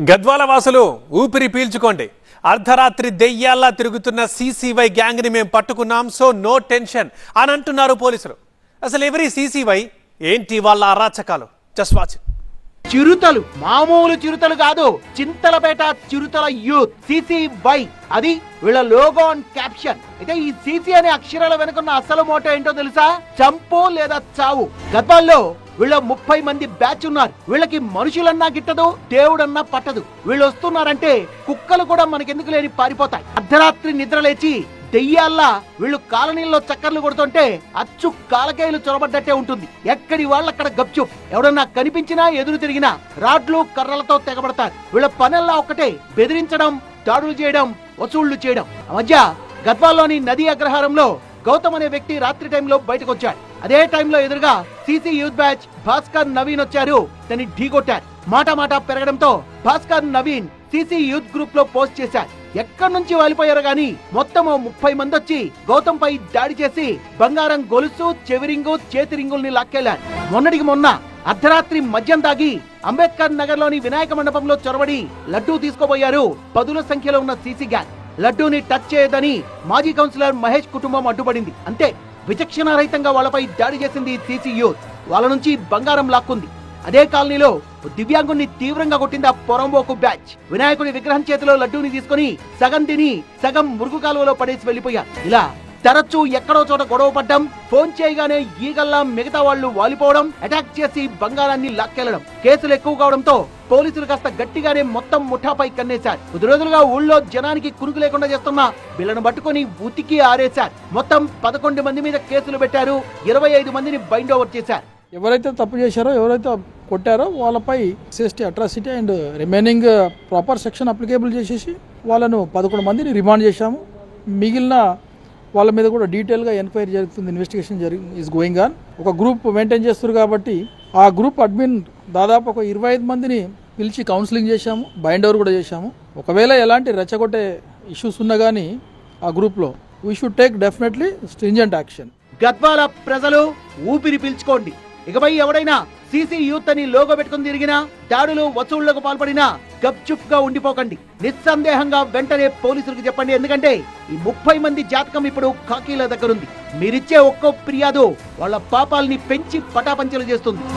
గద్వాల వాసులు ఊపిరి పీల్చుకోండి. అర్ధరాత్రి దెయ్యాల్లా తిరుగుతున్న సీసీవై గ్యాంగ్ ని మేము పట్టుకున్నాం, సో నో టెన్షన్ అని అంటున్నారు పోలీసులు. అసలు ఎవరి సీసీవై ఏంటి వాళ్ళ అరాచకాలు? Just watch. చిరుతలు మామూలు చిరుతలు కాదు, చింతలపేట చిరుతల యూత్ సీసీవై. అది వీళ్ళ లోగో అండ్ క్యాప్షన్. అయితే ఈ సీసీ అనే అక్షరాల వెనుకున్న అసలు మోటో ఏంటో తెలుసా? చంపు లేదా చావు. గద్వాల్లో వీళ్ళ 30 మంది బ్యాచ్ ఉన్నారు. వీళ్ళకి మనుషులన్నా గిట్టదు, దేవుడన్నా పట్టదు. వీళ్ళు వస్తున్నారంటే కుక్కలు కూడా మనకెందుకు లేని పారిపోతాయి. అర్ధరాత్రి నిద్ర లేచి దెయ్యాల్లా వీళ్ళు కాలనీల్లో చక్కర్లు కొడుతుంటే అచ్చు కాలకేయులు చొరబడ్డట్టే ఉంటుంది. ఎక్కడి వాళ్ళక్కడ గప్చుప్. ఎవడన్నా కనిపించినా ఎదురు తిరిగినా రాడ్లు కర్రలతో తెగబడతారు. వీళ్ళ పనల్లా ఒక్కటే, బెదిరించడం, దాడులు చేయడం, వసూళ్లు చేయడం. ఆ మధ్య గద్వాల్లోని నదీ అగ్రహారంలో గౌతమ్ అనే వ్యక్తి రాత్రి టైంలో బయటకు వచ్చాడు. అదే టైంలో ఎదురుగా CC youth batch Bhaskar Naveen వచ్చారు. దాన్ని ఢీకొట్టారు. మాట పెరగడంతో Bhaskar Naveen CC youth group లో పోస్ట్ చేశారు. ఎక్కడి నుంచి వాలిపోయారో గాని మొత్తం 30 మంది వచ్చి గౌతమ్ పై దాడి చేసి బంగారం గొలుసు, చెవిరింగు, చేతి రింగుల్ని లాక్కెళ్లారు. మొన్నటికి మొన్న అర్ధరాత్రి మద్యం తాగి అంబేద్కర్ నగర్ లోని వినాయక మండపంలో చొరబడి లడ్డూ తీసుకోబోయారు పదుల సంఖ్యలో ఉన్న సీసీ గ్యాంగ్. లడ్డూని టచ్ చేయదని మాజీ కౌన్సిలర్ మహేష్ కుటుంబం అడ్డుపడింది. అంతే, విచక్షణారహితంగా వాళ్ళపై దాడి చేసింది సీసీ యూత్. వాళ్ళ నుంచి బంగారం లాక్కుంది. అదే కాలనీలో దివ్యాంగుణ్ణి తీవ్రంగా కొట్టింది ఆ పొరంబోకు బ్యాచ్. వినాయకుడి విగ్రహం చేతిలో లడ్డూని తీసుకుని సగం తిని సగం మురుగు కాలువలో పడేసి వెళ్లిపోయారు. ఇలా తరచూ ఎక్కడో చోట గొడవ పడ్డం, ఫోన్ చేయగానే ఈగల్లా మిగతా వాళ్ళు వాలిపోవడం, అటాక్ చేసి బంగారాన్ని లాక్కెళ్లడం. కేసులు ఎక్కువ కావడంతో పోలీసులు కాస్త గట్టిగానే మొత్తం ముఠాపై కన్నేశారు. కొద్ది రోజులుగా ఊళ్ళో జనానికి కునుకు లేకుండా చేస్తున్న వీళ్ళను పట్టుకుని ఉతికి ఆరేశారు. మొత్తం 11 మంది మీద కేసులు పెట్టారు. 25 మందిని బైండ్ ఓవర్ చేశారు. ఎవరైతే తప్పు చేశారో, ఎవరైతే కొట్టారో వాళ్ళపై safety atrocity and remaining proper section applicable చేసేసి వాళ్ళను 11 మందిని రిమాండ్ చేశాము. మిగిలిన వాళ్ళ మీద కూడా డీటెయిల్గా ఎంక్వైరీ జరుగుతుంది. Investigation is going on. ఒక గ్రూప్ మెయింటైన్ చేస్తారు కాబట్టి ఆ గ్రూప్ అడ్మిన్ దాదాపు ఒక 25 మందిని పిలిచి కౌన్సిలింగ్ చేశాము, బైండ్ ఓవర్ కూడా చేశాము. ఒకవేళ ఎలాంటి రెచ్చగొట్టే ఇష్యూస్ ఉన్నా కానీ ఆ గ్రూప్లో we should take definitely stringent action. Gadwal ప్రజలు ఊపిరి పీల్చుకోండి. ఇకపై ఎవడైనా సీసీ యూత్ అని లోగో పెట్టుకుని తిరిగినా, దాడులు వసూళ్లకు పాల్పడినా గప్చుప్ గా ఉండిపోకండి. నిస్సందేహంగా వెంటనే పోలీసులకు చెప్పండి. ఎందుకంటే ఈ 30 మంది జాతకం ఇప్పుడు ఖాకీల దగ్గరుంది. మీరిచ్చే ఒక్కో ఫిర్యాదు వాళ్ళ పాపాల్ని పెంచి పటాపంచలు చేస్తుంది.